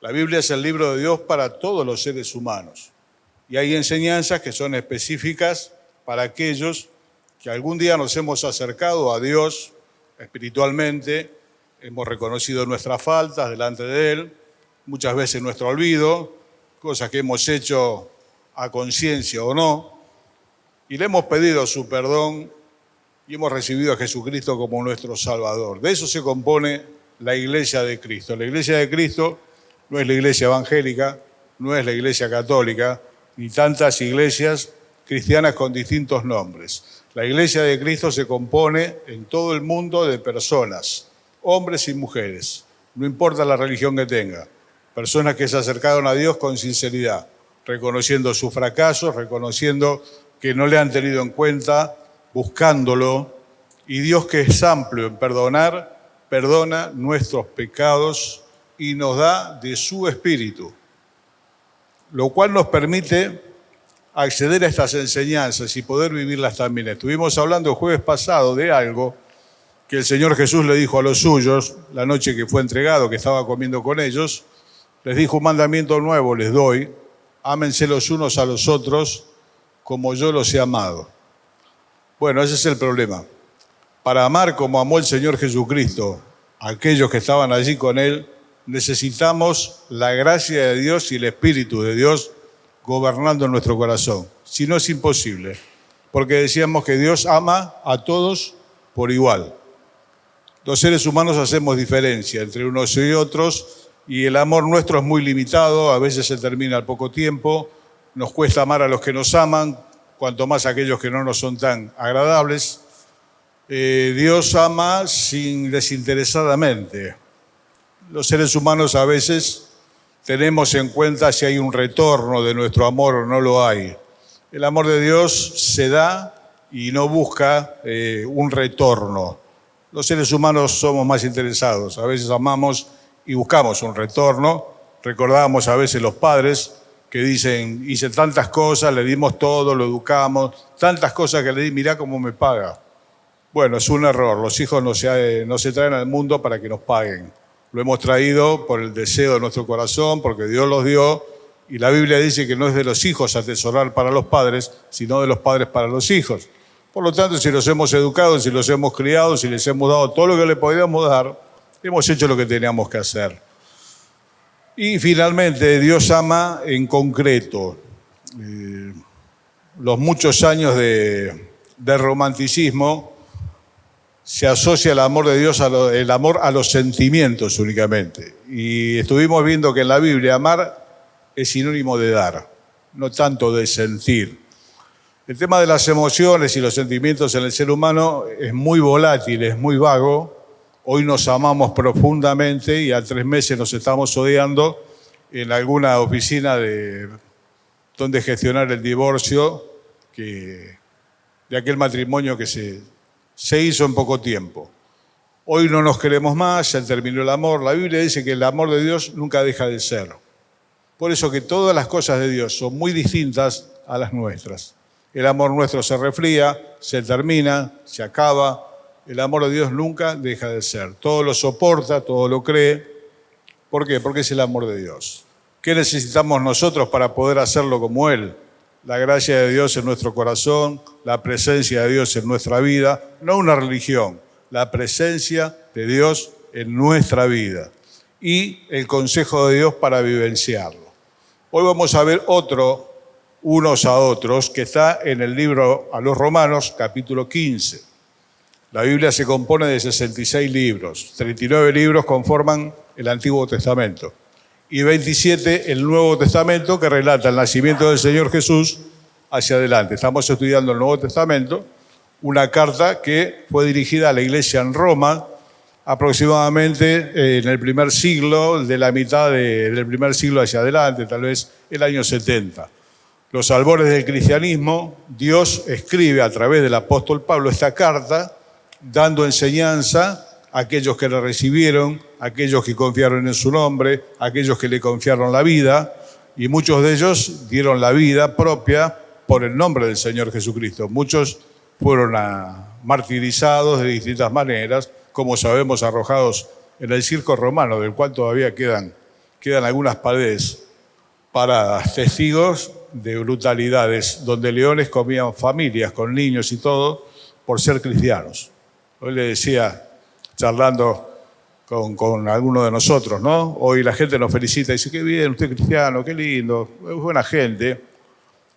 La Biblia es el libro de Dios para todos los seres humanos. Y hay enseñanzas que son específicas para aquellos que algún día nos hemos acercado a Dios espiritualmente, hemos reconocido nuestras faltas delante de Él, muchas veces nuestro olvido, cosas que hemos hecho a conciencia o no, y le hemos pedido su perdón y hemos recibido a Jesucristo como nuestro Salvador. De eso se compone la Iglesia de Cristo. La Iglesia de Cristo no es la Iglesia evangélica, no es la Iglesia católica, ni tantas iglesias cristianas con distintos nombres. La Iglesia de Cristo se compone en todo el mundo de personas, hombres y mujeres, no importa la religión que tenga, personas que se acercaron a Dios con sinceridad, reconociendo sus fracasos, reconociendo que no le han tenido en cuenta, buscándolo, y Dios, que es amplio en perdonar, perdona nuestros pecados y nos da de su Espíritu, lo cual nos permite acceder a estas enseñanzas y poder vivirlas también. Estuvimos hablando el jueves pasado de algo que el Señor Jesús le dijo a los suyos, la noche que fue entregado, que estaba comiendo con ellos, les dijo: un mandamiento nuevo les doy, ámense los unos a los otros como yo los he amado. Bueno, ese es el problema. Para amar como amó el Señor Jesucristo a aquellos que estaban allí con Él, necesitamos la gracia de Dios y el Espíritu de Dios gobernando en nuestro corazón. Si no, es imposible, porque decíamos que Dios ama a todos por igual. Los seres humanos hacemos diferencia entre unos y otros y el amor nuestro es muy limitado, a veces se termina al poco tiempo, nos cuesta amar a los que nos aman, cuanto más a aquellos que no nos son tan agradables. Dios ama desinteresadamente. Los seres humanos a veces tenemos en cuenta si hay un retorno de nuestro amor o no lo hay. El amor de Dios se da y no busca un retorno. Los seres humanos somos más interesados. A veces amamos y buscamos un retorno. Recordamos a veces los padres que dicen: hice tantas cosas, le dimos todo, lo educamos, tantas cosas que le di, mirá cómo me paga. Bueno, es un error. Los hijos no se traen al mundo para que nos paguen. Lo hemos traído por el deseo de nuestro corazón, porque Dios los dio, y la Biblia dice que no es de los hijos atesorar para los padres, sino de los padres para los hijos. Por lo tanto, si los hemos educado, si los hemos criado, si les hemos dado todo lo que le podíamos dar, hemos hecho lo que teníamos que hacer. Y finalmente, Dios ama en concreto. Los muchos años de romanticismo se asocia el amor de Dios el amor a los sentimientos únicamente. Y estuvimos viendo que en la Biblia amar es sinónimo de dar, no tanto de sentir. El tema de las emociones y los sentimientos en el ser humano es muy volátil, es muy vago. Hoy nos amamos profundamente y a 3 meses nos estamos odiando en alguna oficina donde gestionar el divorcio de aquel matrimonio que se hizo en poco tiempo. Hoy no nos queremos más, ya terminó el amor. La Biblia dice que el amor de Dios nunca deja de ser. Por eso que todas las cosas de Dios son muy distintas a las nuestras. El amor nuestro se refría, se termina, se acaba. El amor de Dios nunca deja de ser. Todo lo soporta, todo lo cree. ¿Por qué? Porque es el amor de Dios. ¿Qué necesitamos nosotros para poder hacerlo como Él? La gracia de Dios en nuestro corazón, la presencia de Dios en nuestra vida, no una religión, la presencia de Dios en nuestra vida y el consejo de Dios para vivenciarlo. Hoy vamos a ver unos a otros, que está en el libro a los Romanos, capítulo 15. La Biblia se compone de 66 libros, 39 libros conforman el Antiguo Testamento y 27 el Nuevo Testamento, que relata el nacimiento del Señor Jesús hacia adelante. Estamos estudiando el Nuevo Testamento, una carta que fue dirigida a la iglesia en Roma, aproximadamente en el primer siglo, de la mitad del primer siglo hacia adelante, tal vez el año 70. Los albores del cristianismo, Dios escribe a través del apóstol Pablo esta carta, dando enseñanza a aquellos que le recibieron, a aquellos que confiaron en su nombre, a aquellos que le confiaron la vida, y muchos de ellos dieron la vida propia por el nombre del Señor Jesucristo. Muchos fueron martirizados de distintas maneras, como sabemos, arrojados en el circo romano, del cual todavía quedan quedan algunas paredes paradas, testigos de brutalidades, donde leones comían familias con niños y todo por ser cristianos. Hoy le decía, charlando con alguno de nosotros, ¿no? Hoy la gente nos felicita y dice, qué bien, usted es cristiano, qué lindo, es buena gente.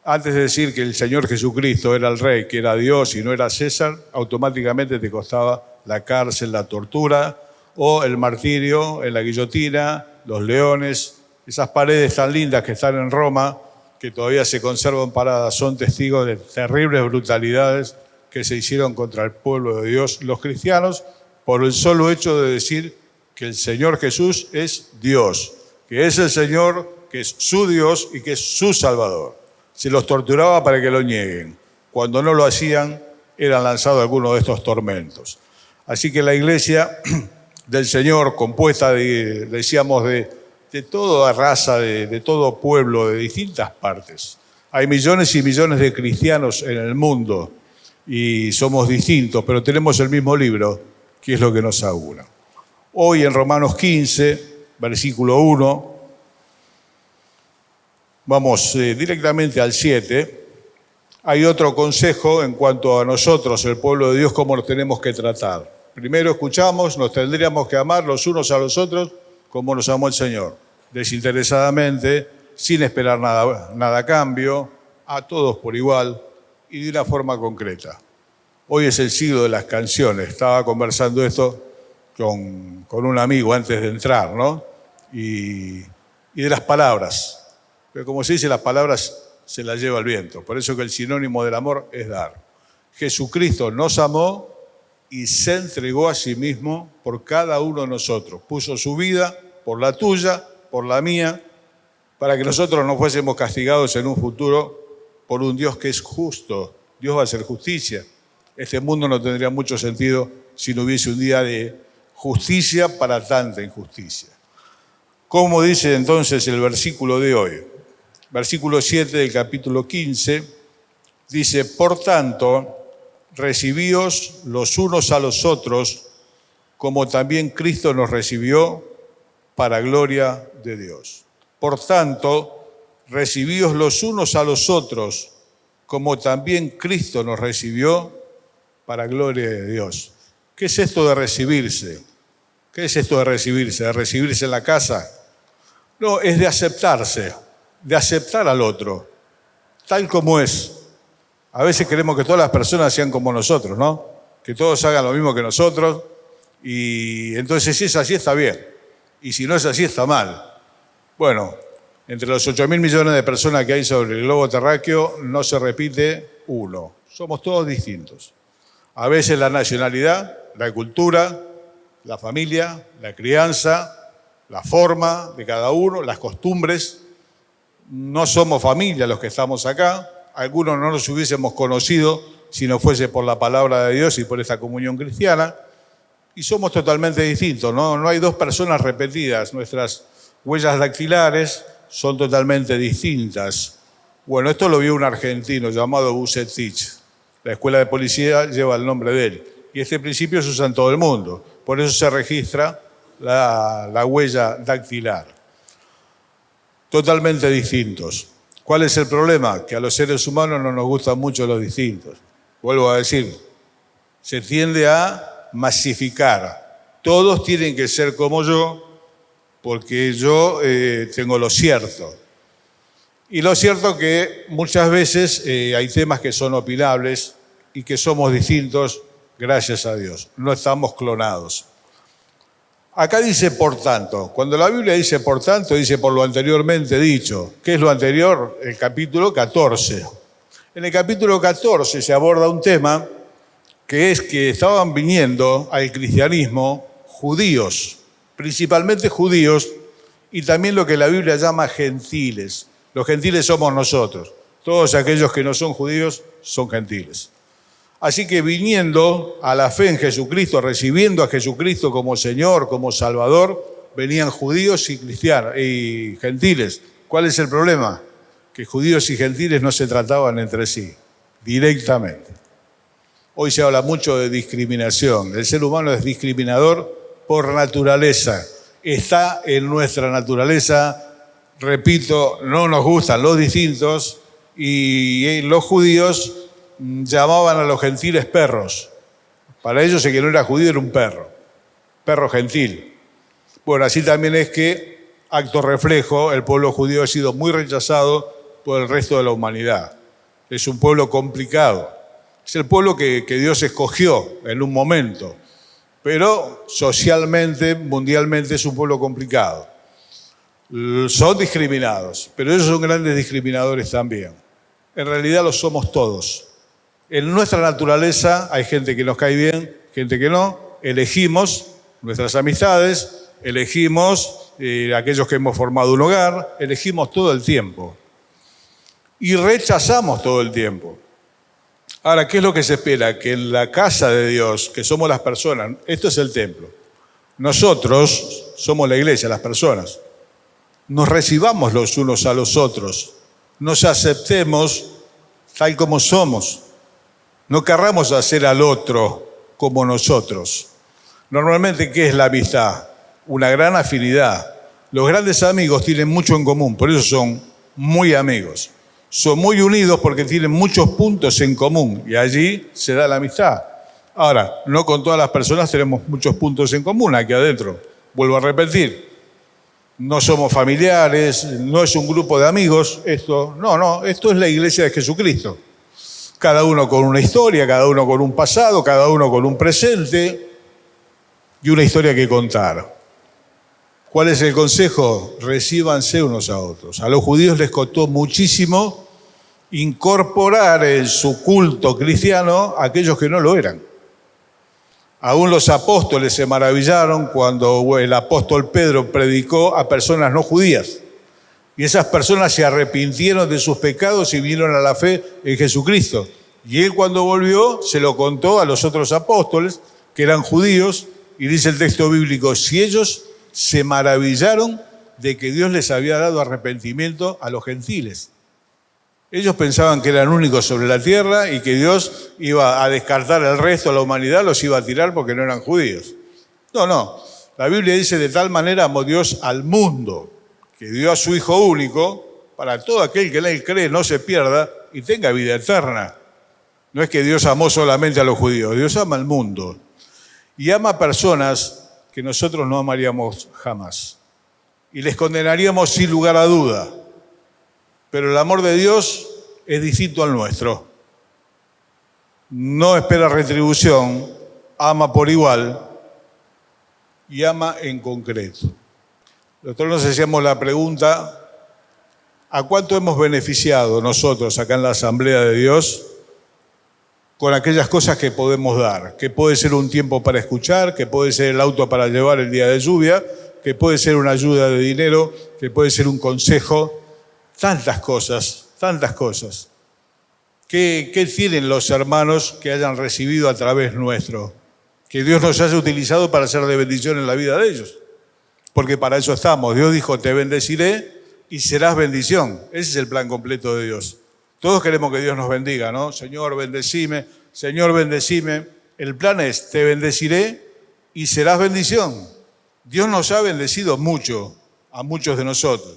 Antes de decir que el Señor Jesucristo era el Rey, que era Dios y no era César, automáticamente te costaba la cárcel, la tortura o el martirio en la guillotina, los leones. Esas paredes tan lindas que están en Roma, que todavía se conservan paradas, son testigos de terribles brutalidades que se hicieron contra el pueblo de Dios, los cristianos, por el solo hecho de decir que el Señor Jesús es Dios, que es el Señor, que es su Dios y que es su Salvador. Se los torturaba para que lo nieguen. Cuando no lo hacían, eran lanzados algunos de estos tormentos. Así que la iglesia del Señor, compuesta decíamos, de toda raza, de todo pueblo, de distintas partes. Hay millones y millones de cristianos en el mundo y somos distintos, pero tenemos el mismo libro, que es lo que nos aúna. Hoy en Romanos 15, versículo 1, vamos directamente al 7, hay otro consejo en cuanto a nosotros, el pueblo de Dios, cómo nos tenemos que tratar. Primero escuchamos, nos tendríamos que amar los unos a los otros como nos amó el Señor, desinteresadamente, sin esperar nada a cambio, a todos por igual y de una forma concreta. Hoy es el siglo de las canciones. Estaba conversando esto con un amigo antes de entrar, ¿no? Y de las palabras. Pero como se dice, las palabras se las lleva el viento. Por eso que el sinónimo del amor es dar. Jesucristo nos amó y se entregó a sí mismo por cada uno de nosotros. Puso su vida por la tuya, por la mía, para que nosotros no fuésemos castigados en un futuro por un Dios que es justo. Dios va a hacer justicia. Este mundo no tendría mucho sentido si no hubiese un día de justicia para tanta injusticia. ¿Cómo dice entonces el versículo de hoy? Versículo 7 del capítulo 15 dice, por tanto, recibíos los unos a los otros, como también Cristo nos recibió para gloria de Dios. Por tanto, recibíos los unos a los otros, como también Cristo nos recibió para gloria de Dios. ¿Qué es esto de recibirse? ¿Qué es esto de recibirse? ¿De recibirse en la casa? No, es de aceptarse, de aceptar al otro, tal como es. A veces queremos que todas las personas sean como nosotros, ¿no? Que todos hagan lo mismo que nosotros y entonces si es así está bien y si no es así está mal. Bueno, entre los 8.000 millones de personas que hay sobre el globo terráqueo no se repite uno. Somos todos distintos. A veces la nacionalidad, la cultura, la familia, la crianza, la forma de cada uno, las costumbres. No somos familia los que estamos acá. Algunos no nos hubiésemos conocido si no fuese por la palabra de Dios y por esta comunión cristiana. Y somos totalmente distintos, ¿no? No hay dos personas repetidas. Nuestras huellas dactilares son totalmente distintas. Bueno, esto lo vio un argentino llamado Bucetich. La escuela de policía lleva el nombre de él. Y este principio se usa en todo el mundo. Por eso se registra la huella dactilar. Totalmente distintos. ¿Cuál es el problema? Que a los seres humanos no nos gustan mucho los distintos. Vuelvo a decir, se tiende a masificar. Todos tienen que ser como yo, porque yo tengo lo cierto. Y lo cierto que muchas veces hay temas que son opinables y que somos distintos, gracias a Dios. No estamos clonados. Acá dice por tanto. Cuando la Biblia dice por tanto, dice por lo anteriormente dicho. ¿Qué es lo anterior? El capítulo 14. En el capítulo 14 se aborda un tema que es que estaban viniendo al cristianismo judíos, principalmente judíos, y también lo que la Biblia llama gentiles. Los gentiles somos nosotros. Todos aquellos que no son judíos son gentiles. Así que viniendo a la fe en Jesucristo, recibiendo a Jesucristo como Señor, como Salvador, venían judíos y cristianos y gentiles. ¿Cuál es el problema? Que judíos y gentiles no se trataban entre sí, directamente. Hoy se habla mucho de discriminación. El ser humano es discriminador por naturaleza. está en nuestra naturaleza. Repito, no nos gustan los distintos y los judíos llamaban a los gentiles perros. Para ellos el que no era judío era un perro gentil. Bueno, así también es que, acto reflejo, el pueblo judío ha sido muy rechazado por el resto de la humanidad. Es un pueblo complicado. Es el pueblo que Dios escogió en un momento, pero socialmente, mundialmente es un pueblo complicado. Son discriminados, pero ellos son grandes discriminadores también. En realidad lo somos todos. En nuestra naturaleza hay gente que nos cae bien, gente que no. Elegimos nuestras amistades, elegimos aquellos que hemos formado un hogar, elegimos todo el tiempo. Y rechazamos todo el tiempo. Ahora, ¿qué es lo que se espera? Que en la casa de Dios, que somos las personas, esto es el templo. Nosotros somos la iglesia, las personas. Nos recibamos los unos a los otros. Nos aceptemos tal como somos. No querramos hacer al otro como nosotros. Normalmente, ¿qué es la amistad? Una gran afinidad. Los grandes amigos tienen mucho en común, por eso son muy amigos. Son muy unidos porque tienen muchos puntos en común y allí se da la amistad. Ahora, no con todas las personas tenemos muchos puntos en común aquí adentro. Vuelvo a repetir, no somos familiares, no es un grupo de amigos, esto es la iglesia de Jesucristo. Cada uno con una historia, cada uno con un pasado, cada uno con un presente y una historia que contar. ¿Cuál es el consejo? Recíbanse unos a otros. A los judíos les costó muchísimo incorporar en su culto cristiano a aquellos que no lo eran. Aún los apóstoles se maravillaron cuando el apóstol Pedro predicó a personas no judías. Y esas personas se arrepintieron de sus pecados y vinieron a la fe en Jesucristo. Y él cuando volvió se lo contó a los otros apóstoles que eran judíos y dice el texto bíblico, si ellos se maravillaron de que Dios les había dado arrepentimiento a los gentiles. Ellos pensaban que eran únicos sobre la tierra y que Dios iba a descartar el resto de la humanidad, los iba a tirar porque no eran judíos. No. La Biblia dice de tal manera amó Dios al mundo que dio a su Hijo único para todo aquel que en él cree no se pierda y tenga vida eterna. No es que Dios amó solamente a los judíos, Dios ama al mundo y ama a personas que nosotros no amaríamos jamás y les condenaríamos sin lugar a duda. Pero el amor de Dios es distinto al nuestro. No espera retribución, ama por igual y ama en concreto. Nosotros nos hacíamos la pregunta, ¿a cuánto hemos beneficiado nosotros acá en la Asamblea de Dios con aquellas cosas que podemos dar? Que puede ser un tiempo para escuchar, que puede ser el auto para llevar el día de lluvia, que puede ser una ayuda de dinero, que puede ser un consejo. Tantas cosas. ¿Qué tienen los hermanos que hayan recibido a través nuestro? Que Dios nos haya utilizado para ser de bendición en la vida de ellos. Porque para eso estamos. Dios dijo, te bendeciré y serás bendición. Ese es el plan completo de Dios. Todos queremos que Dios nos bendiga, ¿no? Señor, bendecime. Señor, bendecime. El plan es, te bendeciré y serás bendición. Dios nos ha bendecido mucho a muchos de nosotros.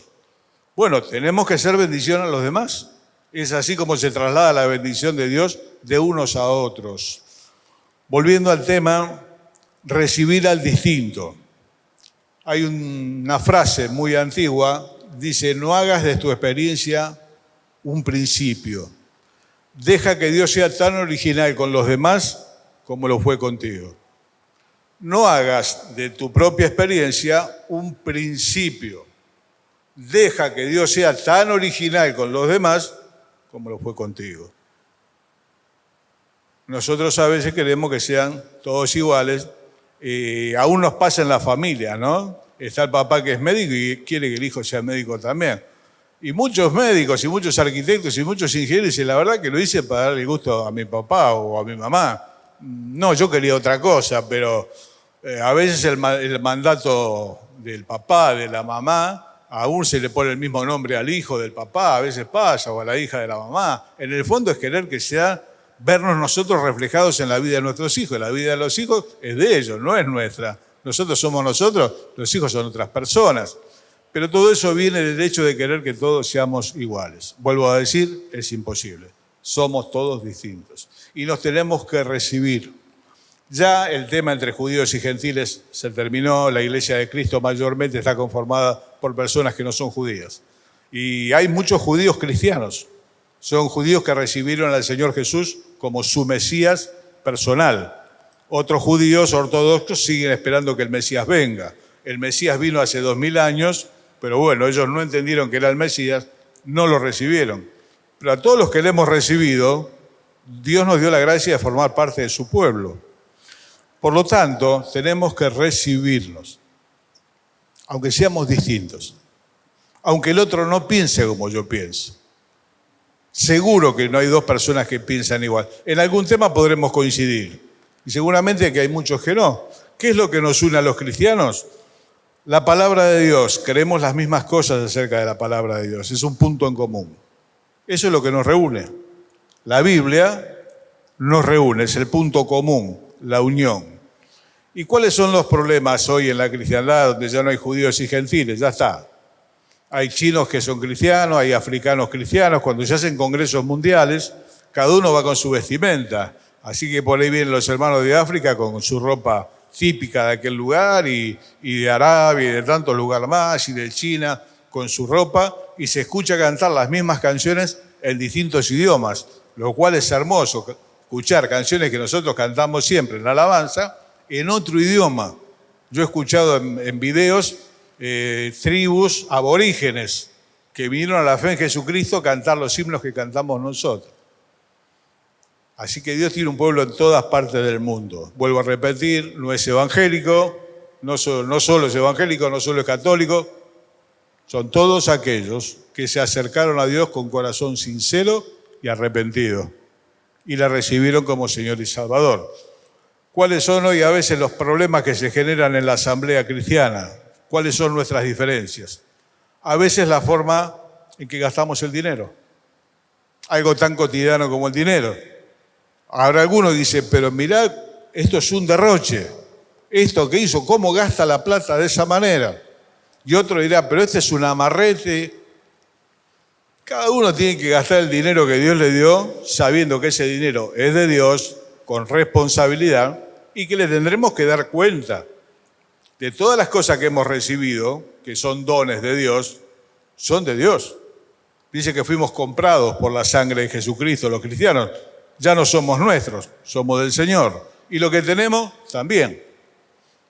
Bueno, tenemos que ser bendición a los demás. Es así como se traslada la bendición de Dios de unos a otros. Volviendo al tema, recibir al distinto. Hay una frase muy antigua, dice, no hagas de tu experiencia un principio. Deja que Dios sea tan original con los demás como lo fue contigo. No hagas de tu propia experiencia un principio. Deja que Dios sea tan original con los demás como lo fue contigo. Nosotros a veces queremos que sean todos iguales. Aún nos pasa en la familia, ¿no? Está el papá que es médico y quiere que el hijo sea médico también. Y muchos médicos y muchos arquitectos y muchos ingenieros dicen, la verdad que lo hice para darle gusto a mi papá o a mi mamá. No, yo quería otra cosa, pero a veces el mandato del papá, de la mamá, aún se le pone el mismo nombre al hijo del papá, a veces pasa, o a la hija de la mamá. En el fondo es querer que sea vernos nosotros reflejados en la vida de nuestros hijos. La vida de los hijos es de ellos, no es nuestra. nosotros somos nosotros, los hijos son otras personas. Pero todo eso viene del hecho de querer que todos seamos iguales. Vuelvo a decir, es imposible. Somos todos distintos. Y nos tenemos que recibir. Ya el tema entre judíos y gentiles se terminó. La Iglesia de Cristo mayormente está conformada por personas que no son judías. Y hay muchos judíos cristianos. Son judíos que recibieron al Señor Jesús como su Mesías personal. Otros judíos ortodoxos siguen esperando que el Mesías venga. El Mesías vino hace 2000 años, pero bueno, ellos no entendieron que era el Mesías, no lo recibieron. Pero a todos los que le hemos recibido, Dios nos dio la gracia de formar parte de su pueblo. Por lo tanto, tenemos que recibirnos, aunque seamos distintos, aunque el otro no piense como yo pienso. Seguro que no hay dos personas que piensan igual. En algún tema podremos coincidir, y seguramente que hay muchos que no. ¿Qué es lo que nos une a los cristianos? La palabra de Dios. Creemos las mismas cosas acerca de la palabra de Dios. Es un punto en común. Eso es lo que nos reúne. La Biblia nos reúne, es el punto común, la unión. ¿Y cuáles son los problemas hoy en la cristiandad donde ya no hay judíos y gentiles? Ya está. Hay chinos que son cristianos, hay africanos cristianos. Cuando se hacen congresos mundiales, cada uno va con su vestimenta. Así que por ahí vienen los hermanos de África con su ropa típica de aquel lugar y de Arabia y de tantos lugares más y de China con su ropa y se escucha cantar las mismas canciones en distintos idiomas, lo cual es hermoso, escuchar canciones que nosotros cantamos siempre en la alabanza en otro idioma. Yo he escuchado en videos tribus aborígenes que vinieron a la fe en Jesucristo a cantar los himnos que cantamos nosotros. Así que Dios tiene un pueblo en todas partes del mundo. Vuelvo a repetir, no es evangélico, no solo es evangélico, no solo es católico, son todos aquellos que se acercaron a Dios con corazón sincero y arrepentido y la recibieron como Señor y Salvador. ¿Cuáles son hoy a veces los problemas que se generan en la asamblea cristiana? ¿Cuáles son nuestras diferencias? A veces la forma en que gastamos el dinero. Algo tan cotidiano como el dinero. Ahora algunos dicen, pero mirá, esto es un derroche. Esto que hizo, ¿cómo gasta la plata de esa manera? Y otro dirá, pero este es un amarrete. Cada uno tiene que gastar el dinero que Dios le dio, sabiendo que ese dinero es de Dios, con responsabilidad, y que le tendremos que dar cuenta de todas las cosas que hemos recibido, que son dones de Dios, son de Dios. Dice que fuimos comprados por la sangre de Jesucristo, los cristianos. Ya no somos nuestros, somos del Señor. Y lo que tenemos, también.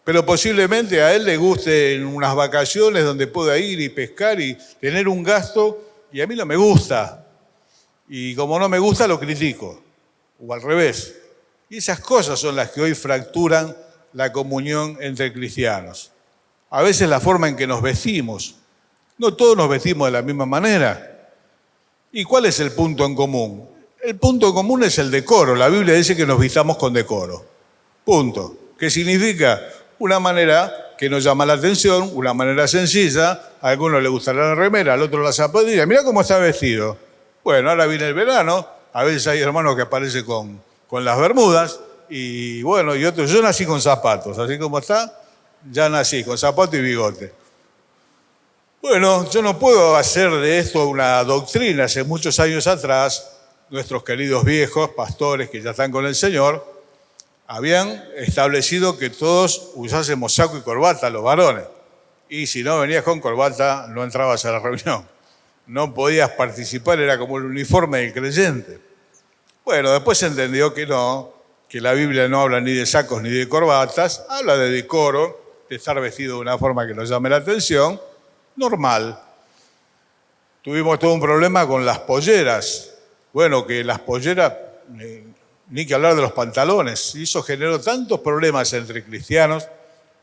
Pero posiblemente a Él le guste en unas vacaciones donde pueda ir y pescar y tener un gasto, y a mí no me gusta. Y como no me gusta, lo critico. O al revés. Y esas cosas son las que hoy fracturan la comunión entre cristianos. A veces la forma en que nos vestimos. No todos nos vestimos de la misma manera. ¿Y cuál es el punto en común? El punto común es el decoro. La Biblia dice que nos vistamos con decoro. Punto. ¿Qué significa? Una manera que nos llama la atención, una manera sencilla. A algunos les gustará la remera, al otro la zapatilla. Mirá cómo está vestido. Bueno, ahora viene el verano. A veces hay hermanos que aparecen con las bermudas. Y bueno, y otros. Yo nací con zapatos. Así como está, ya nací con zapato y bigote. Bueno, yo no puedo hacer de esto una doctrina. Hace muchos años atrás, nuestros queridos viejos pastores que ya están con el Señor, habían establecido que todos usásemos saco y corbata, los varones. Y si no venías con corbata, no entrabas a la reunión. No podías participar, era como el uniforme del creyente. Bueno, después se entendió que no, que la Biblia no habla ni de sacos ni de corbatas, habla de decoro, de estar vestido de una forma que nos llame la atención, normal. Tuvimos todo un problema con las polleras. Bueno, que las polleras, ni que hablar de los pantalones. Y eso generó tantos problemas entre cristianos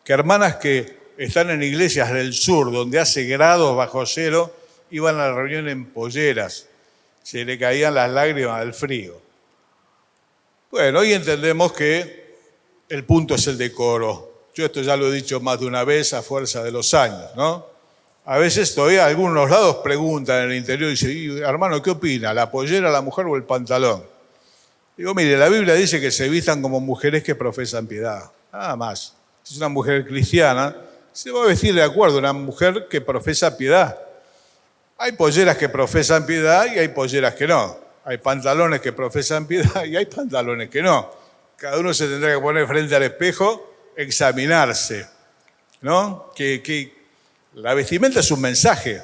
que hermanas que están en iglesias del sur, donde hace grados bajo cero, iban a la reunión en polleras. Se le caían las lágrimas del frío. Bueno, hoy entendemos que el punto es el decoro. Yo esto ya lo he dicho más de una vez a fuerza de los años, ¿no? A veces todavía algunos lados preguntan en el interior y dicen, hermano, ¿qué opina? ¿La pollera, la mujer o el pantalón? Digo, mire, la Biblia dice que se vistan como mujeres que profesan piedad, nada más. Si es una mujer cristiana, se va a vestir de acuerdo a una mujer que profesa piedad. Hay polleras que profesan piedad y hay polleras que no. Hay pantalones que profesan piedad y hay pantalones que no. Cada uno se tendrá que poner frente al espejo, examinarse, ¿no? Que la vestimenta es un mensaje,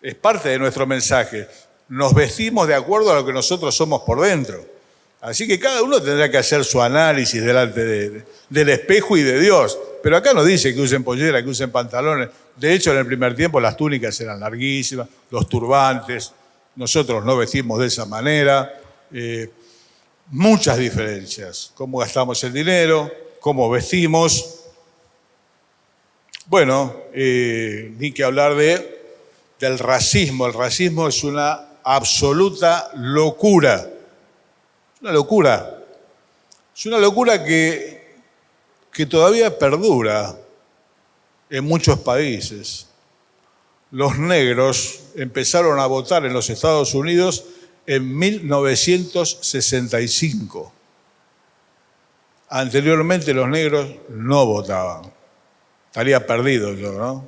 es parte de nuestro mensaje. Nos vestimos de acuerdo a lo que nosotros somos por dentro. Así que cada uno tendrá que hacer su análisis delante del espejo y de Dios. Pero acá no dice que usen pollera, que usen pantalones. De hecho, en el primer tiempo las túnicas eran larguísimas, los turbantes. Nosotros no vestimos de esa manera. Muchas diferencias. Cómo gastamos el dinero, cómo vestimos. Bueno, ni que hablar del racismo. El racismo es una absoluta locura. Una locura. Es una locura que todavía perdura en muchos países. Los negros empezaron a votar en los Estados Unidos en 1965. Anteriormente los negros no votaban. Estaría perdido yo, ¿no?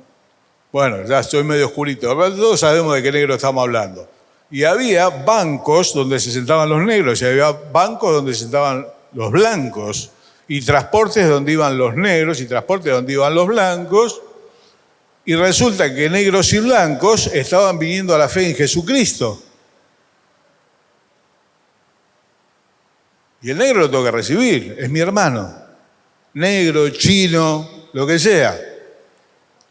Bueno, ya estoy medio oscurito. Todos sabemos de qué negro estamos hablando. Y había bancos donde se sentaban los negros y había bancos donde se sentaban los blancos y transportes donde iban los negros y transportes donde iban los blancos. Y resulta que negros y blancos estaban viniendo a la fe en Jesucristo. Y el negro lo tengo que recibir, es mi hermano. Negro, chino, lo que sea.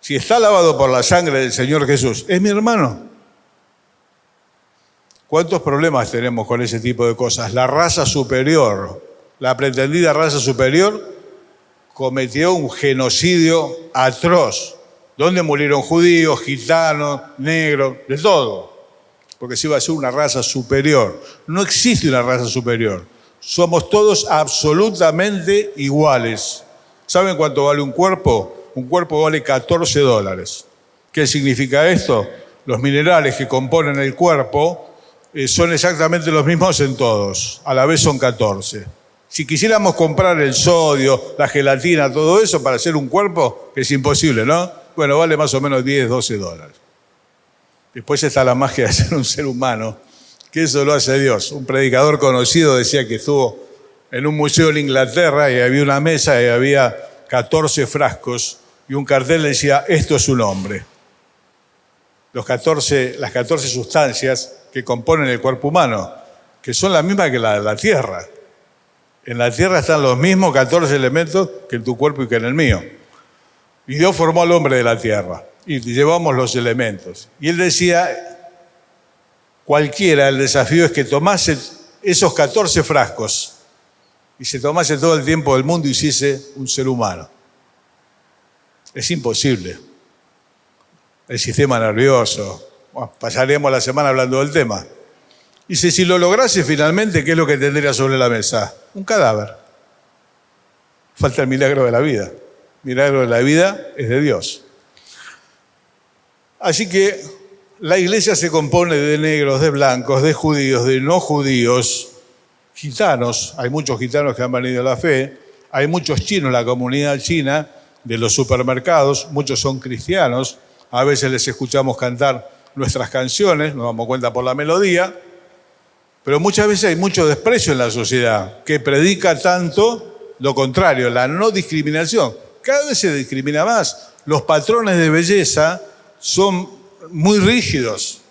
Si está lavado por la sangre del Señor Jesús, es mi hermano. ¿Cuántos problemas tenemos con ese tipo de cosas? La raza superior, la pretendida raza superior, cometió un genocidio atroz, donde murieron judíos, gitanos, negros, de todo, porque se iba a ser una raza superior. No existe una raza superior. Somos todos absolutamente iguales. ¿Saben cuánto vale un cuerpo? Un cuerpo vale $14. ¿Qué significa esto? Los minerales que componen el cuerpo son exactamente los mismos en todos, a la vez son 14. Si quisiéramos comprar el sodio, la gelatina, todo eso para hacer un cuerpo, es imposible, ¿no? Bueno, vale más o menos $10-12. Después está la magia de ser un ser humano, que eso lo hace Dios. Un predicador conocido decía que estuvo en un museo en Inglaterra y había una mesa y había 14 frascos y un cartel decía, esto es un hombre. Las 14 sustancias que componen el cuerpo humano, que son las mismas que la de la Tierra. En la Tierra están los mismos 14 elementos que en tu cuerpo y que en el mío. Y Dios formó al hombre de la Tierra y llevamos los elementos. Y él decía, cualquiera, el desafío es que tomase esos 14 frascos y se tomase todo el tiempo del mundo y hiciese un ser humano. Es imposible. El sistema nervioso. Bueno, pasaríamos la semana hablando del tema. Dice, si lo lograse finalmente, ¿qué es lo que tendría sobre la mesa? Un cadáver. Falta el milagro de la vida. El milagro de la vida es de Dios. Así que la iglesia se compone de negros, de blancos, de judíos, de no judíos, gitanos. Hay muchos gitanos que han venido a la fe. Hay muchos chinos en la comunidad china de los supermercados. Muchos son cristianos. A veces les escuchamos cantar nuestras canciones, nos damos cuenta por la melodía, pero muchas veces hay mucho desprecio en la sociedad que predica tanto lo contrario, la no discriminación. Cada vez se discrimina más. Los patrones de belleza son muy rígidos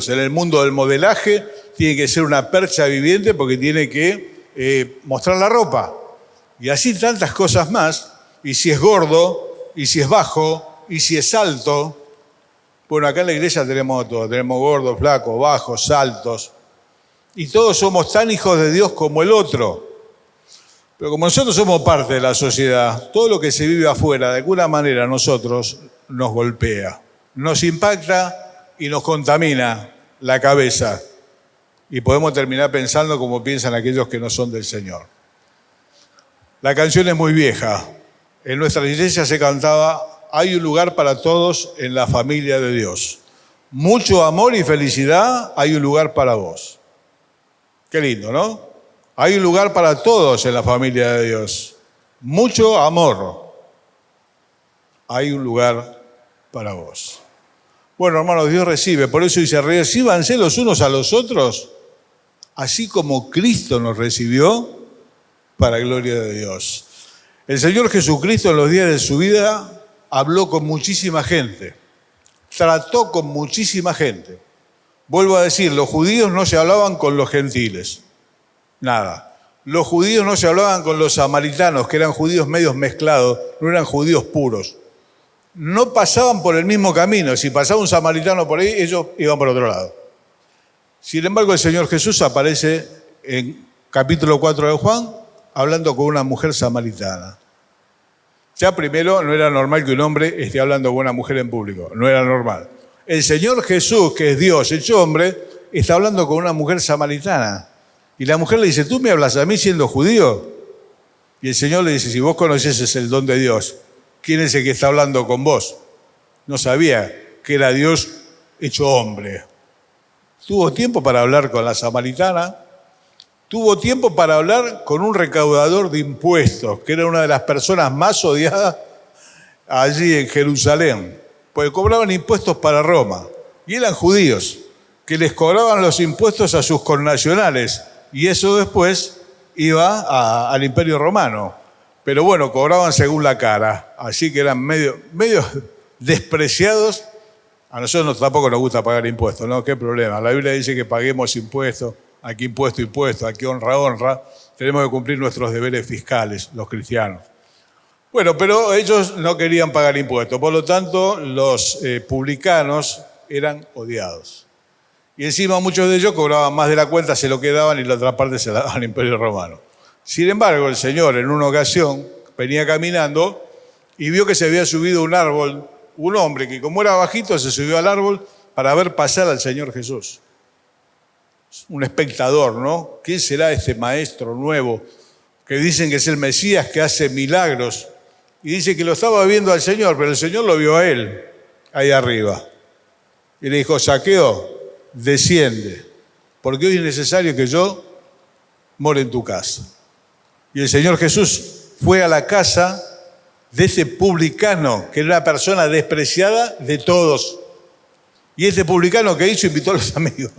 en el mundo del modelaje. Tiene que ser una percha viviente porque tiene que mostrar la ropa. Y así tantas cosas más. Y si es gordo, y si es bajo, y si es alto. Bueno, acá en la iglesia tenemos todo. Tenemos gordos, flacos, bajos, altos. Y todos somos tan hijos de Dios como el otro. Pero como nosotros somos parte de la sociedad, todo lo que se vive afuera, de alguna manera a nosotros nos golpea, nos impacta y nos contamina la cabeza. Y podemos terminar pensando como piensan aquellos que no son del Señor. La canción es muy vieja. En nuestra iglesia se cantaba, hay un lugar para todos en la familia de Dios. Mucho amor y felicidad, hay un lugar para vos. Qué lindo, ¿no? Hay un lugar para todos en la familia de Dios. mucho amor, hay un lugar para vos. Bueno, hermanos, Dios recibe, por eso dice, recíbanse los unos a los otros, así como Cristo nos recibió, para gloria de Dios. El Señor Jesucristo en los días de su vida habló con muchísima gente, trató con muchísima gente. Vuelvo a decir, los judíos no se hablaban con los gentiles, nada. Los judíos no se hablaban con los samaritanos, que eran judíos medios mezclados, no eran judíos puros. No pasaban por el mismo camino. Si pasaba un samaritano por ahí, ellos iban por otro lado. Sin embargo, el Señor Jesús aparece en capítulo 4 de Juan, hablando con una mujer samaritana. Ya primero, no era normal que un hombre esté hablando con una mujer en público, no era normal. El Señor Jesús, que es Dios hecho hombre, está hablando con una mujer samaritana. Y la mujer le dice, ¿tú me hablas a mí siendo judío? Y el Señor le dice, si vos conocieses el don de Dios, ¿quién es el que está hablando con vos? No sabía que era Dios hecho hombre. Tuvo tiempo para hablar con la samaritana, tuvo tiempo para hablar con un recaudador de impuestos, que era una de las personas más odiadas allí en Jerusalén, porque cobraban impuestos para Roma, y eran judíos, que les cobraban los impuestos a sus connacionales, y eso después iba al Imperio Romano. Pero bueno, cobraban según la cara, así que eran medio despreciados. A nosotros tampoco nos gusta pagar impuestos, ¿no? ¿Qué problema? La Biblia dice que paguemos impuestos, aquí impuesto, aquí honra. Tenemos que cumplir nuestros deberes fiscales, los cristianos. Bueno, pero ellos no querían pagar impuestos, por lo tanto los publicanos eran odiados. Y encima muchos de ellos cobraban más de la cuenta, se lo quedaban y la otra parte se la daban al Imperio Romano. Sin embargo, el Señor en una ocasión venía caminando y vio que se había subido un árbol, un hombre que como era bajito se subió al árbol para ver pasar al Señor Jesús. Un espectador, ¿no? ¿Quién será este maestro nuevo que dicen que es el Mesías, que hace milagros? Y dice que lo estaba viendo al Señor, pero el Señor lo vio a él, ahí arriba. Y le dijo, Zaqueo, desciende, porque hoy es necesario que yo more en tu casa. Y el Señor Jesús fue a la casa de ese publicano, que era una persona despreciada de todos. Y este publicano, ¿qué hizo? Invitó a los amigos,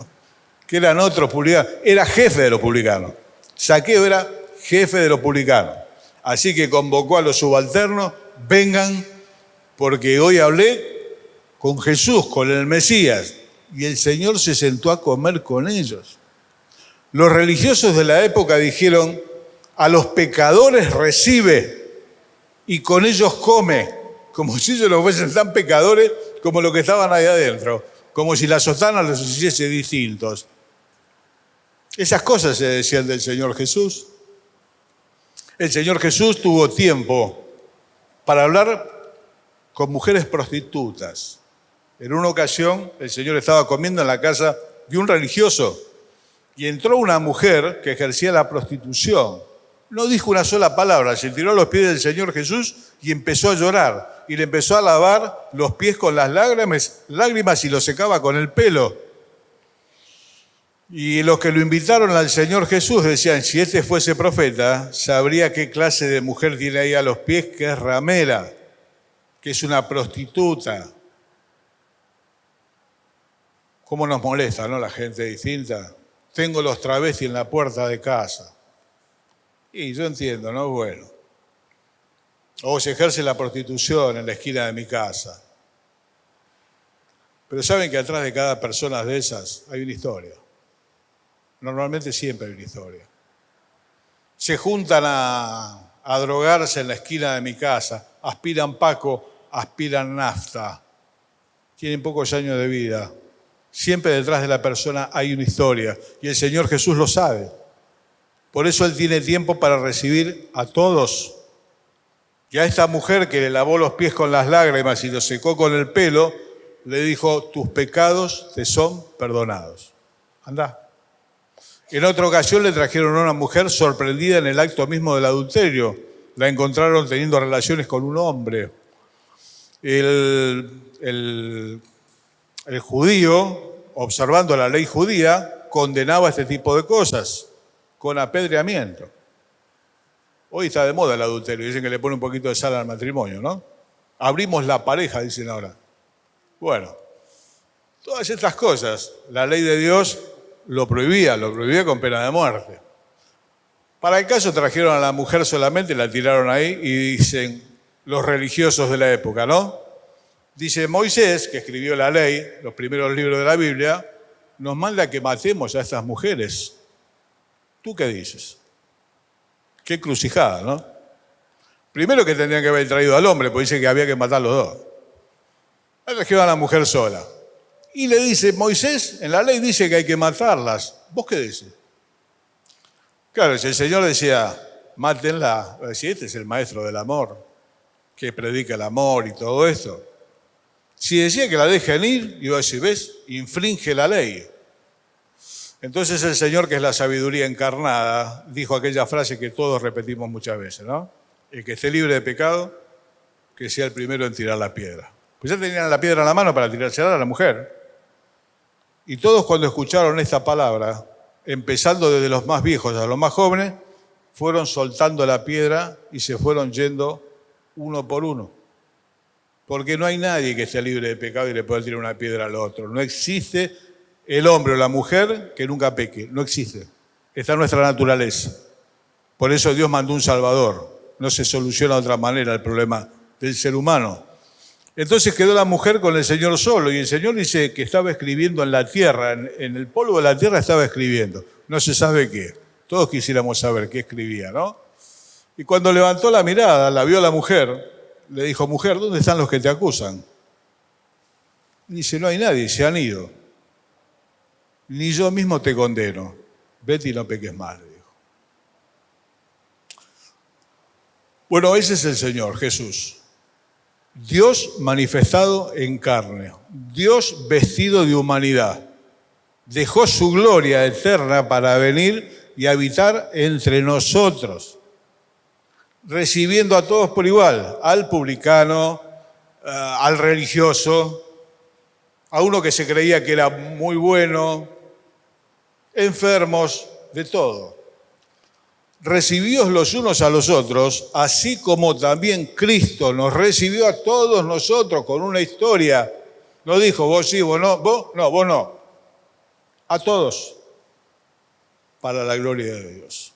que eran otros publicanos. Era jefe de los publicanos. Zaqueo era jefe de los publicanos. Así que convocó a los subalternos, vengan, porque hoy hablé con Jesús, con el Mesías. Y el Señor se sentó a comer con ellos. Los religiosos de la época dijeron, a los pecadores recibe y con ellos come, como si ellos no fuesen tan pecadores como los que estaban ahí adentro, como si la sotana los hiciese distintos. Esas cosas se decían del Señor Jesús. El Señor Jesús tuvo tiempo para hablar con mujeres prostitutas. En una ocasión, el Señor estaba comiendo en la casa de un religioso y entró una mujer que ejercía la prostitución. No dijo una sola palabra, se tiró a los pies del Señor Jesús y empezó a llorar. Y le empezó a lavar los pies con las lágrimas y los secaba con el pelo. Y los que lo invitaron al Señor Jesús decían, si este fuese profeta, sabría qué clase de mujer tiene ahí a los pies, que es ramera, que es una prostituta. ¿Cómo nos molesta, no? La gente distinta. Tengo los travestis en la puerta de casa. Y yo entiendo, ¿no? Bueno. O se ejerce la prostitución en la esquina de mi casa. Pero saben que atrás de cada persona de esas hay una historia. Normalmente siempre hay una historia. Se juntan a drogarse en la esquina de mi casa. Aspiran Paco, aspiran nafta. Tienen pocos años de vida. Siempre detrás de la persona hay una historia y el Señor Jesús lo sabe. Por eso Él tiene tiempo para recibir a todos. Y a esta mujer que le lavó los pies con las lágrimas y los secó con el pelo, le dijo, tus pecados te son perdonados. Andá. En otra ocasión le trajeron a una mujer sorprendida en el acto mismo del adulterio. La encontraron teniendo relaciones con un hombre. El judío, observando la ley judía, condenaba este tipo de cosas con apedreamiento. Hoy está de moda el adulterio, dicen que le pone un poquito de sal al matrimonio, ¿no? Abrimos la pareja, dicen ahora. Bueno, todas estas cosas, la ley de Dios lo prohibía con pena de muerte. Para el caso trajeron a la mujer solamente, la tiraron ahí y dicen los religiosos de la época, ¿no? Dice Moisés, que escribió la ley, los primeros libros de la Biblia, nos manda que matemos a estas mujeres. ¿Tú qué dices? Qué encrucijada, ¿no? Primero que tendrían que haber traído al hombre, porque dice que había que matar los dos. Trajeron a la mujer sola. Y le dice, Moisés, en la ley dice que hay que matarlas. ¿Vos qué dices? Claro, si el Señor decía, mátenla, decía, este es el maestro del amor, que predica el amor y todo esto. Si decía que la dejen ir, iba a decir, ¿ves? Infringe la ley. Entonces el Señor, que es la sabiduría encarnada, dijo aquella frase que todos repetimos muchas veces, ¿no? El que esté libre de pecado, que sea el primero en tirar la piedra. Pues ya tenían la piedra en la mano para tirársela a la mujer. Y todos cuando escucharon esta palabra, empezando desde los más viejos a los más jóvenes, fueron soltando la piedra y se fueron yendo uno por uno. Porque no hay nadie que esté libre de pecado y le pueda tirar una piedra al otro. No existe el hombre o la mujer que nunca peque. No existe. Está en nuestra naturaleza. Por eso Dios mandó un Salvador. No se soluciona de otra manera el problema del ser humano. Entonces quedó la mujer con el Señor solo. Y el Señor dice que estaba escribiendo en la tierra. En el polvo de la tierra estaba escribiendo. No se sabe qué. Todos quisiéramos saber qué escribía, ¿no? Y cuando levantó la mirada, la vio la mujer. Le dijo, mujer, ¿dónde están los que te acusan? Y dice, no hay nadie, se han ido. Ni yo mismo te condeno. Vete y no peques más, le dijo. Bueno, ese es el Señor, Jesús. Dios manifestado en carne. Dios vestido de humanidad. Dejó su gloria eterna para venir y habitar entre nosotros, recibiendo a todos por igual, al publicano, al religioso, a uno que se creía que era muy bueno, enfermos, de todo. Recibíos los unos a los otros, así como también Cristo nos recibió a todos nosotros con una historia. No dijo, vos sí, vos no, vos no. A todos, para la gloria de Dios.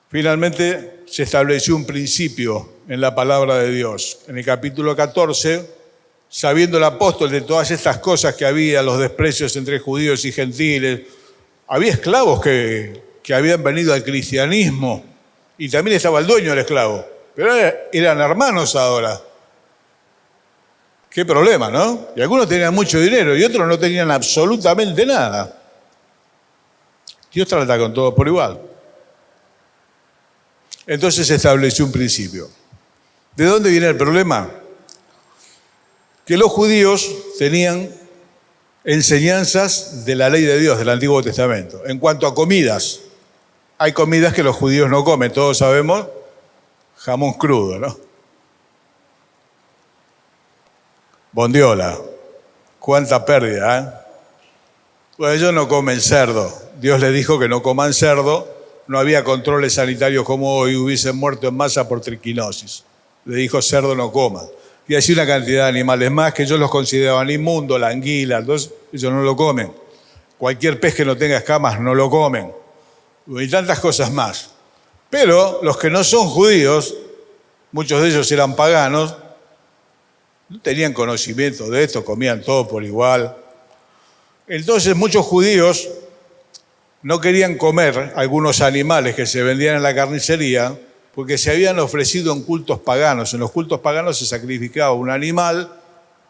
Finalmente se estableció un principio en la palabra de Dios. En el capítulo 14, sabiendo el apóstol de todas estas cosas que había, los desprecios entre judíos y gentiles, había esclavos que habían venido al cristianismo y también estaba el dueño del esclavo, pero eran hermanos ahora. Qué problema, ¿no? Y algunos tenían mucho dinero y otros no tenían absolutamente nada. Dios trata con todos por igual. Entonces se estableció un principio. ¿De dónde viene el problema? Que los judíos tenían enseñanzas de la ley de Dios, del Antiguo Testamento. En cuanto a comidas, hay comidas que los judíos no comen, todos sabemos, jamón crudo, ¿no? Bondiola, cuánta pérdida, ¿eh? Pues ellos no comen cerdo. Dios les dijo que no coman cerdo. No había controles sanitarios como hoy, hubiesen muerto en masa por triquinosis. Le dijo, cerdo no coman. Y así una cantidad de animales más que ellos los consideraban inmundos, la anguila, entonces ellos no lo comen. Cualquier pez que no tenga escamas no lo comen. Y tantas cosas más. Pero los que no son judíos, muchos de ellos eran paganos, no tenían conocimiento de esto, comían todo por igual. Entonces muchos judíos no querían comer algunos animales que se vendían en la carnicería porque se habían ofrecido en cultos paganos. En los cultos paganos se sacrificaba un animal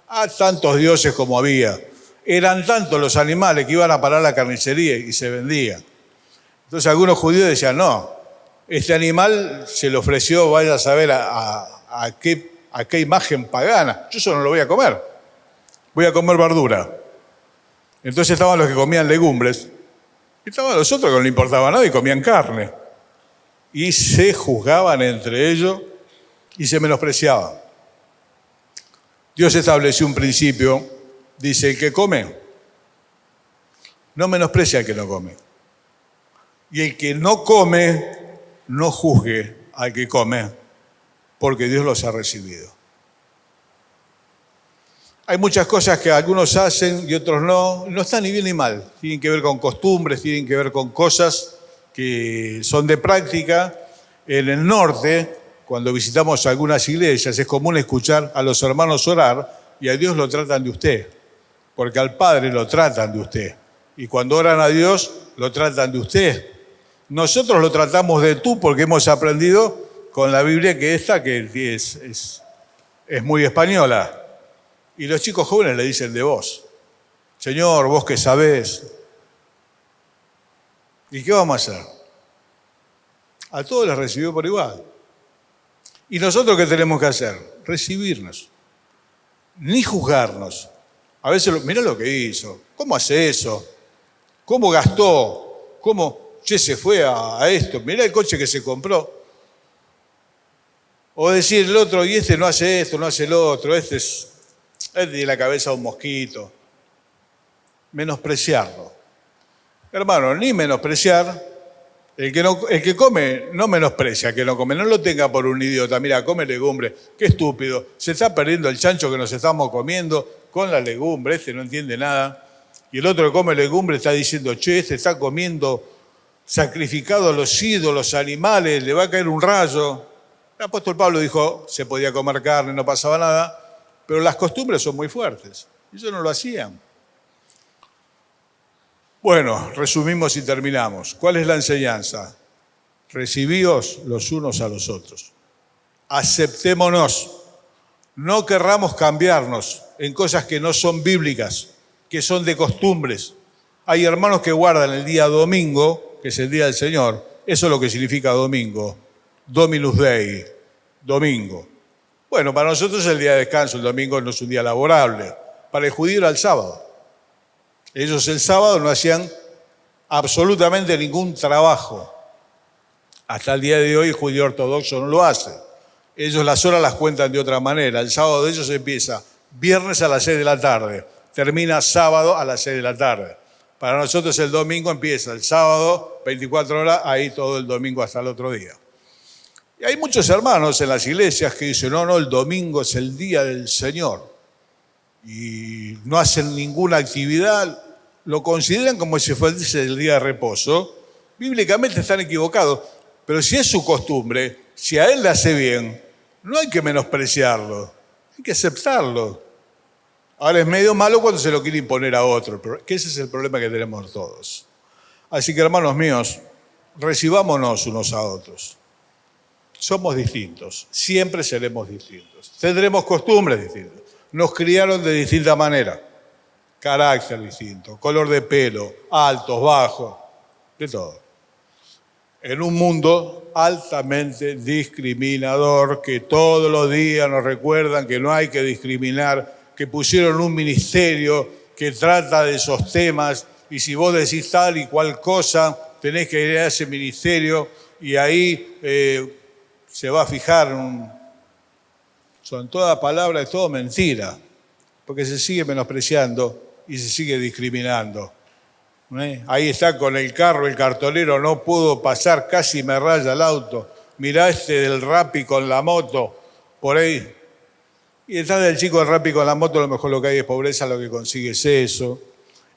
a tantos dioses como había. Eran tantos los animales que iban a parar a la carnicería y se vendían. Entonces algunos judíos decían, no, este animal se le ofreció, vaya a saber a qué imagen pagana. Yo eso no lo voy a comer. Voy a comer verdura. Entonces estaban los que comían legumbres. Y estaban los otros que no le importaba nada y comían carne. Y se juzgaban entre ellos y se menospreciaban. Dios estableció un principio, dice, el que come, no menosprecia al que no come. Y el que no come, no juzgue al que come, porque Dios los ha recibido. Hay muchas cosas que algunos hacen y otros no. No está ni bien ni mal. Tienen que ver con costumbres, tienen que ver con cosas que son de práctica. En el norte, cuando visitamos algunas iglesias, es común escuchar a los hermanos orar y a Dios lo tratan de usted, porque al Padre lo tratan de usted. Y cuando oran a Dios, lo tratan de usted. Nosotros lo tratamos de tú porque hemos aprendido con la Biblia que es muy española. Y los chicos jóvenes le dicen de vos. Señor, vos que sabés. ¿Y qué vamos a hacer? A todos les recibió por igual. ¿Y nosotros qué tenemos que hacer? Recibirnos. Ni juzgarnos. A veces, mirá lo que hizo. ¿Cómo hace eso? ¿Cómo gastó? ¿Cómo se fue a esto? Mirá el coche que se compró. O decir el otro, y este no hace esto, no hace el otro, este tiene la cabeza de un mosquito. Menospreciarlo. Hermano, ni menospreciar. El que come no menosprecia, que no come. No lo tenga por un idiota. Mira, come legumbre. Qué estúpido. Se está perdiendo el chancho que nos estamos comiendo con la legumbre. Este no entiende nada. Y el otro que come legumbre está diciendo, che, este está comiendo sacrificado a los ídolos, animales, le va a caer un rayo. El apóstol Pablo dijo, se podía comer carne, no pasaba nada. Pero las costumbres son muy fuertes. Ellos no lo hacían. Bueno, resumimos y terminamos. ¿Cuál es la enseñanza? Recibíos los unos a los otros. Aceptémonos. No querramos cambiarnos en cosas que no son bíblicas, que son de costumbres. Hay hermanos que guardan el día domingo, que es el día del Señor. Eso es lo que significa domingo. Dominus Dei, domingo. Bueno, para nosotros es el día de descanso, el domingo no es un día laborable. Para el judío era el sábado. Ellos el sábado no hacían absolutamente ningún trabajo. Hasta el día de hoy el judío ortodoxo no lo hace. Ellos las horas las cuentan de otra manera. El sábado de ellos empieza viernes a las 6 de la tarde, termina sábado a las 6 de la tarde. Para nosotros el domingo empieza el sábado, 24 horas, ahí todo el domingo hasta el otro día. Y hay muchos hermanos en las iglesias que dicen, no, el domingo es el día del Señor. Y no hacen ninguna actividad, lo consideran como si fuese el día de reposo. Bíblicamente están equivocados, pero si es su costumbre, si a él le hace bien, no hay que menospreciarlo, hay que aceptarlo. Ahora es medio malo cuando se lo quiere imponer a otro, que ese es el problema que tenemos todos. Así que hermanos míos, recibámonos unos a otros. Somos distintos, siempre seremos distintos, tendremos costumbres distintas. Nos criaron de distinta manera, carácter distinto, color de pelo, altos, bajos, de todo. En un mundo altamente discriminador, que todos los días nos recuerdan que no hay que discriminar, que pusieron un ministerio que trata de esos temas, y si vos decís tal y cual cosa, tenés que ir a ese ministerio, y ahí se va a fijar son todas palabras, es todo mentira, porque se sigue menospreciando y se sigue discriminando. Ahí está con el carro, el cartonero no pudo pasar, casi me raya el auto. Mirá este del Rappi con la moto, por ahí. Y detrás del chico del Rappi con la moto, a lo mejor lo que hay es pobreza, lo que consigue es eso.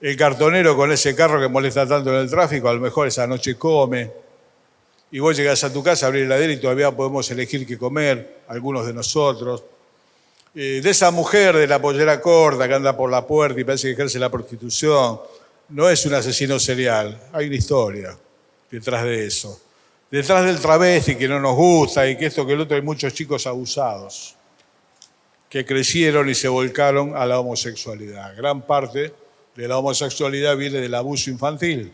El cartonero con ese carro que molesta tanto en el tráfico, a lo mejor esa noche come. Y vos llegás a tu casa, abrís la heladera y todavía podemos elegir qué comer, algunos de nosotros. De esa mujer de la pollera corta que anda por la puerta y parece que ejerce la prostitución, no es un asesino serial, hay una historia detrás de eso. Detrás del travesti que no nos gusta y que esto que el otro, hay muchos chicos abusados que crecieron y se volcaron a la homosexualidad. Gran parte de la homosexualidad viene del abuso infantil.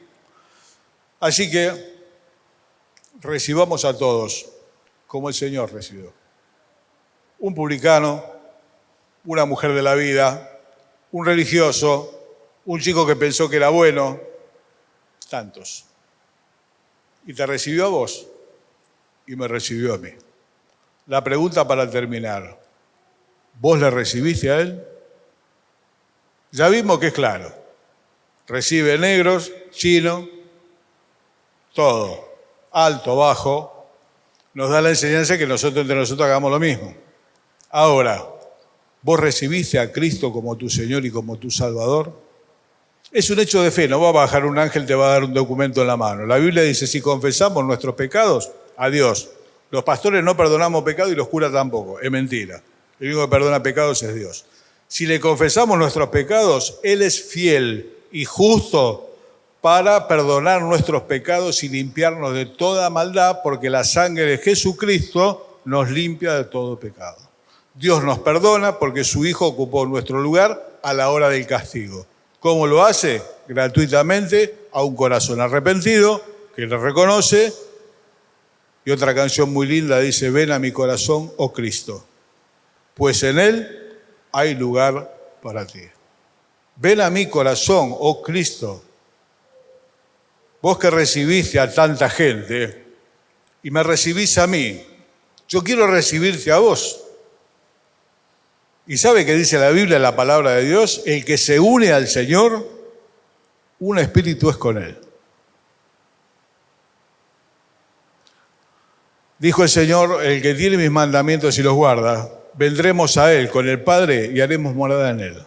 Así que recibamos a todos como el Señor recibió. Un publicano, una mujer de la vida, un religioso, un chico que pensó que era bueno, tantos. Y te recibió a vos y me recibió a mí. La pregunta para terminar, ¿vos le recibiste a él? Ya vimos que es claro. Recibe negros, chinos, todo. Alto, bajo, nos da la enseñanza que nosotros entre nosotros hagamos lo mismo. Ahora, ¿vos recibiste a Cristo como tu Señor y como tu Salvador? Es un hecho de fe, no va a bajar un ángel, te va a dar un documento en la mano. La Biblia dice, si confesamos nuestros pecados, a Dios. Los pastores no perdonamos pecados y los curas tampoco, es mentira. El único que perdona pecados es Dios. Si le confesamos nuestros pecados, Él es fiel y justo para perdonar nuestros pecados y limpiarnos de toda maldad, porque la sangre de Jesucristo nos limpia de todo pecado. Dios nos perdona porque su Hijo ocupó nuestro lugar a la hora del castigo. ¿Cómo lo hace? Gratuitamente a un corazón arrepentido que le reconoce. Y otra canción muy linda dice, ven a mi corazón, oh Cristo, pues en Él hay lugar para ti. Ven a mi corazón, oh Cristo. Vos que recibiste a tanta gente y me recibís a mí, yo quiero recibirte a vos. ¿Y sabe qué dice la Biblia, la palabra de Dios? El que se une al Señor, un espíritu es con Él. Dijo el Señor, el que tiene mis mandamientos y los guarda, vendremos a Él con el Padre y haremos morada en Él.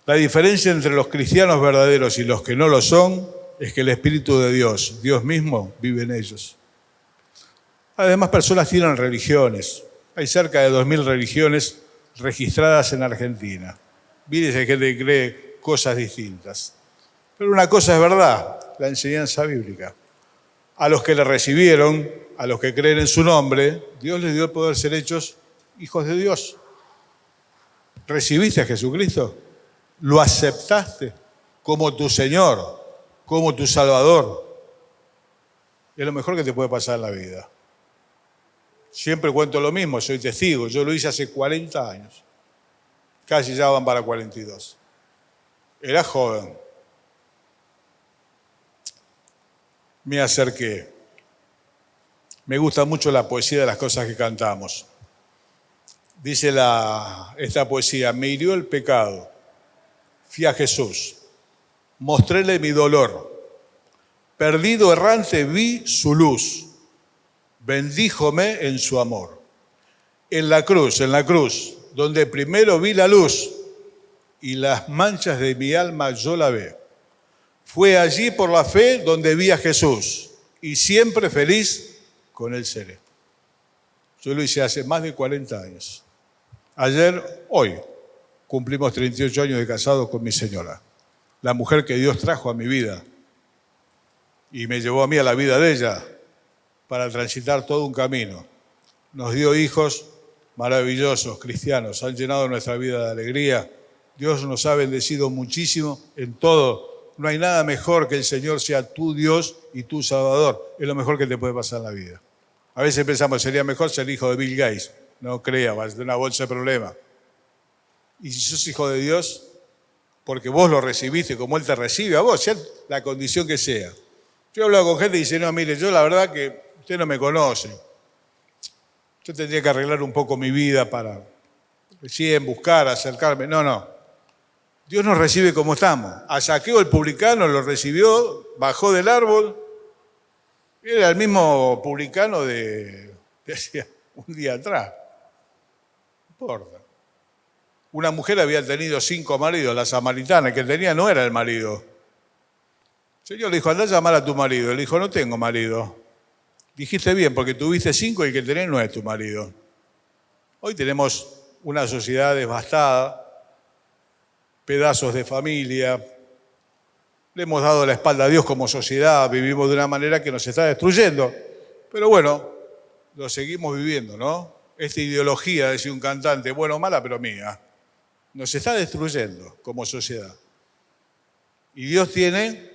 La diferencia entre los cristianos verdaderos y los que no lo son es que el Espíritu de Dios, Dios mismo, vive en ellos. Además, personas tienen religiones. Hay cerca de 2000 religiones registradas en Argentina. Mire si hay gente que cree cosas distintas. Pero una cosa es verdad, la enseñanza bíblica. A los que le recibieron, a los que creen en su nombre, Dios les dio el poder de ser hechos hijos de Dios. ¿Recibiste a Jesucristo? ¿Lo aceptaste como tu Señor, como tu Salvador? Es lo mejor que te puede pasar en la vida. Siempre cuento lo mismo, soy testigo. Yo lo hice hace 40 años. Casi ya van para 42. Era joven. Me acerqué. Me gusta mucho la poesía de las cosas que cantamos. Dice esta poesía, me hirió el pecado. Fui a Jesús, mostréle mi dolor. Perdido errante vi su luz. Bendíjome en su amor. En la cruz, donde primero vi la luz y las manchas de mi alma yo la ve. Fue allí por la fe donde vi a Jesús y siempre feliz con él seré. Yo lo hice hace más de 40 años. Hoy, cumplimos 38 años de casados con mi señora, la mujer que Dios trajo a mi vida y me llevó a mí a la vida de ella para transitar todo un camino. Nos dio hijos maravillosos, cristianos, han llenado nuestra vida de alegría. Dios nos ha bendecido muchísimo en todo. No hay nada mejor que el Señor sea tu Dios y tu Salvador. Es lo mejor que te puede pasar en la vida. A veces pensamos, sería mejor ser hijo de Bill Gates. No crea, vas a tener una bolsa de problemas. Y si sos hijo de Dios, porque vos lo recibiste como Él te recibe a vos, sea la condición que sea. Yo he hablado con gente y dice, no, mire, yo la verdad que usted no me conoce. Yo tendría que arreglar un poco mi vida para recién buscar, acercarme. No. Dios nos recibe como estamos. A Zaqueo el publicano lo recibió, bajó del árbol. Era el mismo publicano de hacía un día atrás. No importa. Una mujer había tenido 5 maridos, la samaritana, que tenía no era el marido. El Señor le dijo, andá a llamar a tu marido. Él dijo, no tengo marido. Dijiste bien, porque tuviste 5 y el que tenés no es tu marido. Hoy tenemos una sociedad devastada, pedazos de familia. Le hemos dado la espalda a Dios como sociedad, vivimos de una manera que nos está destruyendo. Pero bueno, lo seguimos viviendo, ¿no? Esta ideología, decía un cantante, bueno o mala, pero mía, nos está destruyendo como sociedad. Y Dios tiene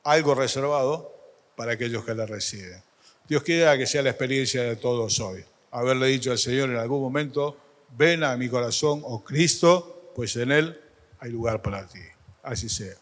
algo reservado para aquellos que le reciben. Dios quiera que sea la experiencia de todos hoy. Haberle dicho al Señor en algún momento, ven a mi corazón, oh Cristo, pues en Él hay lugar para ti. Así sea.